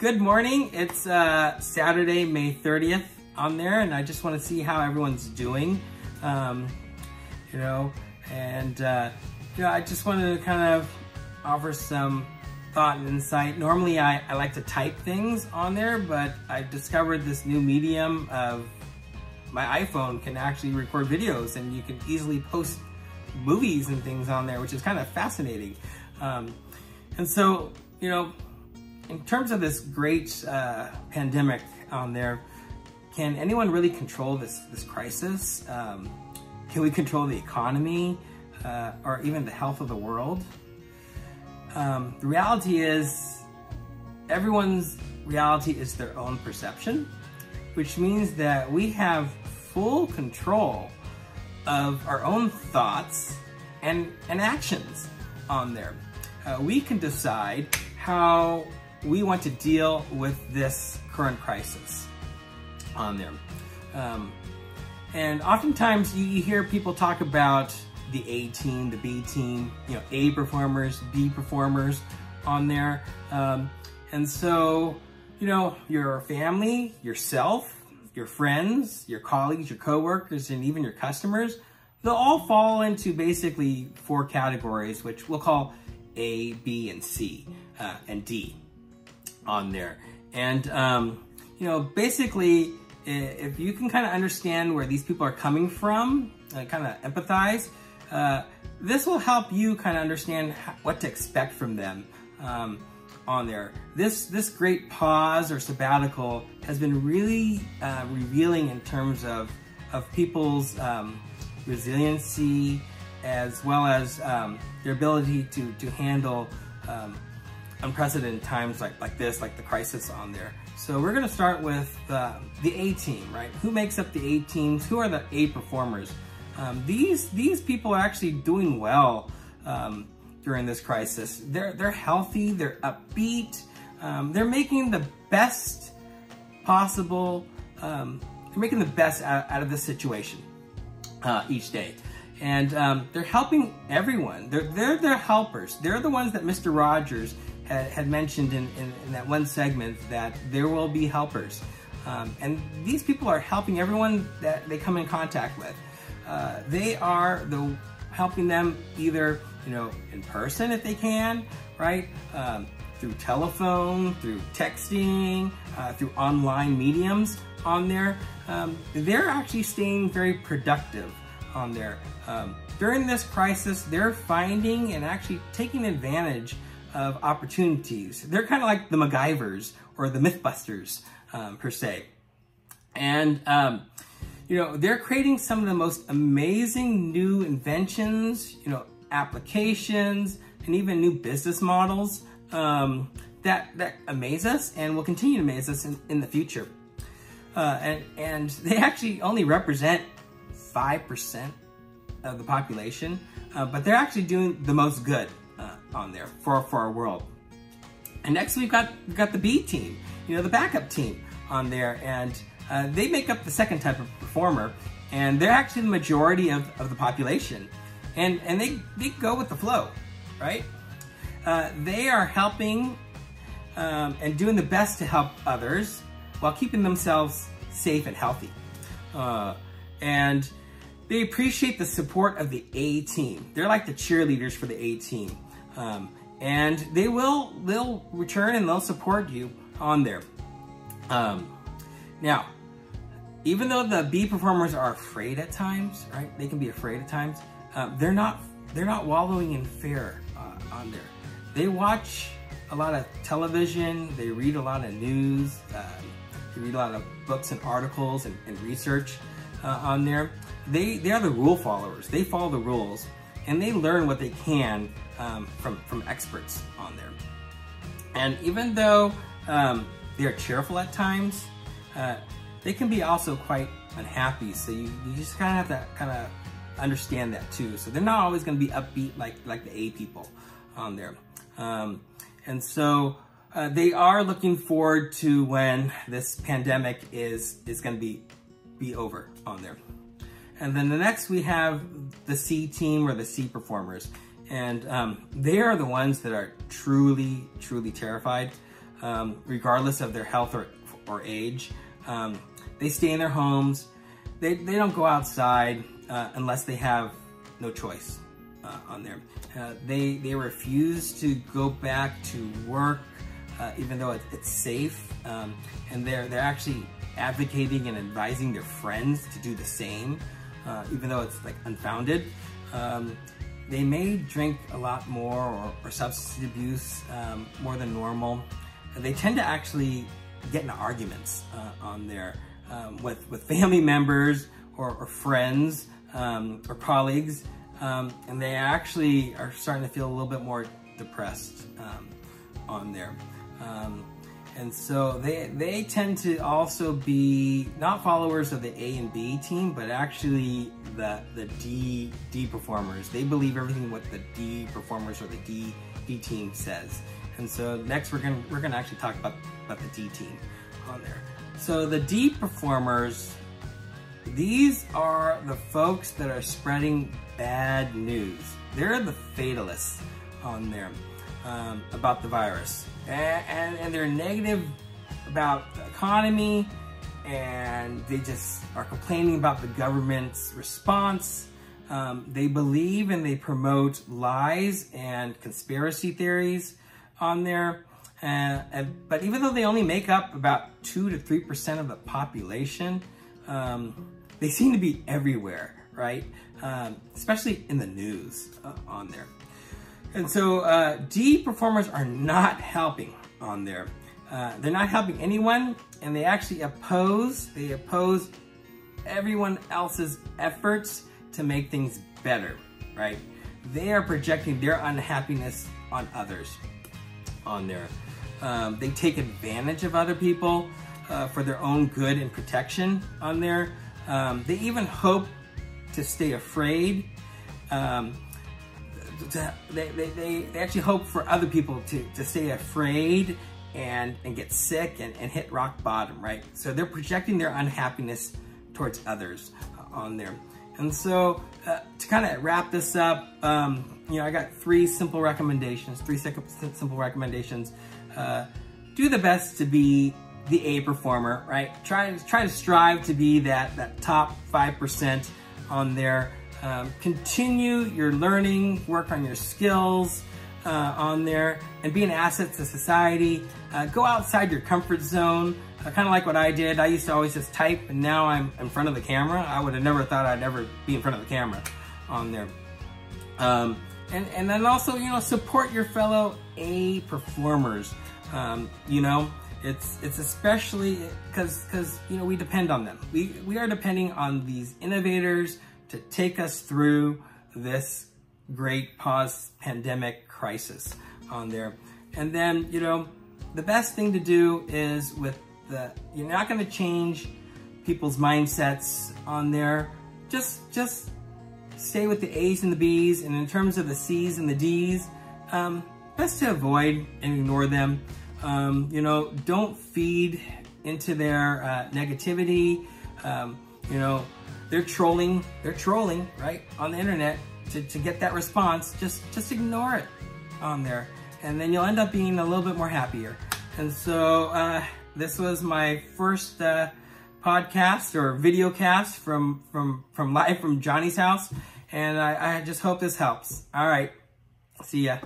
Good morning. It's Saturday, May 30th on there, and I just want to see how everyone's doing. I just wanted to kind of offer some thought and insight. Normally I like to type things on there, but I discovered this new medium of my iPhone can actually record videos, and you can easily post movies and things on there, which is kind of fascinating. And so, in terms of this great pandemic on there, can anyone really control this crisis? Can we control the economy or even the health of the world? The reality is, everyone's reality is their own perception, which means that we have full control of our own thoughts and actions on there. We can decide how we want to deal with this current crisis on there. And oftentimes you hear people talk about the A team, the B team, A performers, B performers on there. And so, your family, yourself, your friends, your colleagues, your coworkers, and even your customers, they'll all fall into basically 4 categories, which we'll call A, B, and C, and D on there. And, basically, if you can kind of understand where these people are coming from, kind of empathize, this will help you kind of understand what to expect from them on there. This great pause or sabbatical has been really revealing in terms of people's resiliency, as well as their ability to handle unprecedented times like this, like the crisis on there. So we're going to start with the A team, right? Who makes up the A teams? Who are the A performers? These people are actually doing well during this crisis. They're healthy, they're upbeat, they're making the best possible, they're making the best out of this situation each day. And they're helping everyone. They're helpers. They're the ones that Mr. Rogers had mentioned in that one segment, that there will be helpers. And these people are helping everyone that they come in contact with. They are helping them either, in person if they can, right? Through telephone, through texting, through online mediums on there. They're actually staying very productive on there. During this crisis, they're finding and actually taking advantage of opportunities. They're kind of like the MacGyvers or the Mythbusters, per se. And, they're creating some of the most amazing new inventions, applications, and even new business models that amaze us and will continue to amaze us in the future. And they actually only represent 5% of the population, but they're actually doing the most good on there for our world. And next we've got the B team, the backup team on there, and they make up the second type of performer, and they're actually the majority of the population, and they go with the flow, right? They are helping and doing the best to help others while keeping themselves safe and healthy. And they appreciate the support of the A team. They're like the cheerleaders for the A team. And they'll return and they'll support you on there. Now, even though the B performers are afraid at times, right? They can be afraid at times. They're not wallowing in fear on there. They watch a lot of television. They read a lot of news. They read a lot of books and articles and research on there. They are the rule followers. They follow the rules, and they learn what they can from experts on there. And even though they are cheerful at times, they can be also quite unhappy. So you just kind of have to kind of understand that too. So they're not always going to be upbeat like the A people on there. And so they are looking forward to when this pandemic is going to be over on there. And then the next we have the C team, or the C performers. And they are the ones that are truly, truly terrified. regardless of their health or age. They stay in their homes. They don't go outside unless they have no choice on there. They refuse to go back to work even though it's safe, and they're actually advocating and advising their friends to do the same, even though it's like unfounded. They may drink a lot more or substance abuse more than normal. They tend to actually get into arguments on there with family members or friends or colleagues, and they actually are starting to feel a little bit more depressed on there. And so they tend to also be not followers of the A and B team, but actually the D performers. They believe everything what the D performers or the D team says. And so next we're gonna actually talk about the D team on there. So the D performers, these are the folks that are spreading bad news. They're the fatalists on there about the virus. And they're negative about the economy, and they just are complaining about the government's response. They believe and they promote lies and conspiracy theories on there. But even though they only make up about 2 to 3% of the population, they seem to be everywhere, right? Especially in the news on there. And so D performers are not helping on there. They're not helping anyone, and they actually oppose everyone else's efforts to make things better, right? They are projecting their unhappiness on others on there. They take advantage of other people for their own good and protection on there. They even hope to stay afraid. They actually hope for other people to stay afraid and get sick and hit rock bottom, right? So they're projecting their unhappiness towards others on there. And so to kind of wrap this up, you know, I got three simple recommendations. Do the best to be the A performer, right? Try to strive to be that top 5% on there. Continue your learning, work on your skills on there, and be an asset to society. Go outside your comfort zone, kind of like what I did. I used to always just type, and now I'm in front of the camera. I would have never thought I'd ever be in front of the camera on there. And then also, you know, support your fellow A performers. You know, it's especially because you know, we depend on them. We are depending on these innovators to take us through this great post-pandemic crisis on there. And then, you know, the best thing to do is you're not going to change people's mindsets on there. Just stay with the A's and the B's, and in terms of the C's and the D's, best to avoid and ignore them. You know, don't feed into their negativity. You know, they're trolling, right, on the internet to get that response. Just ignore it on there, and then you'll end up being a little bit more happier. And so this was my first podcast or video cast from live from Johnny's house, and I just hope this helps. All right, see ya.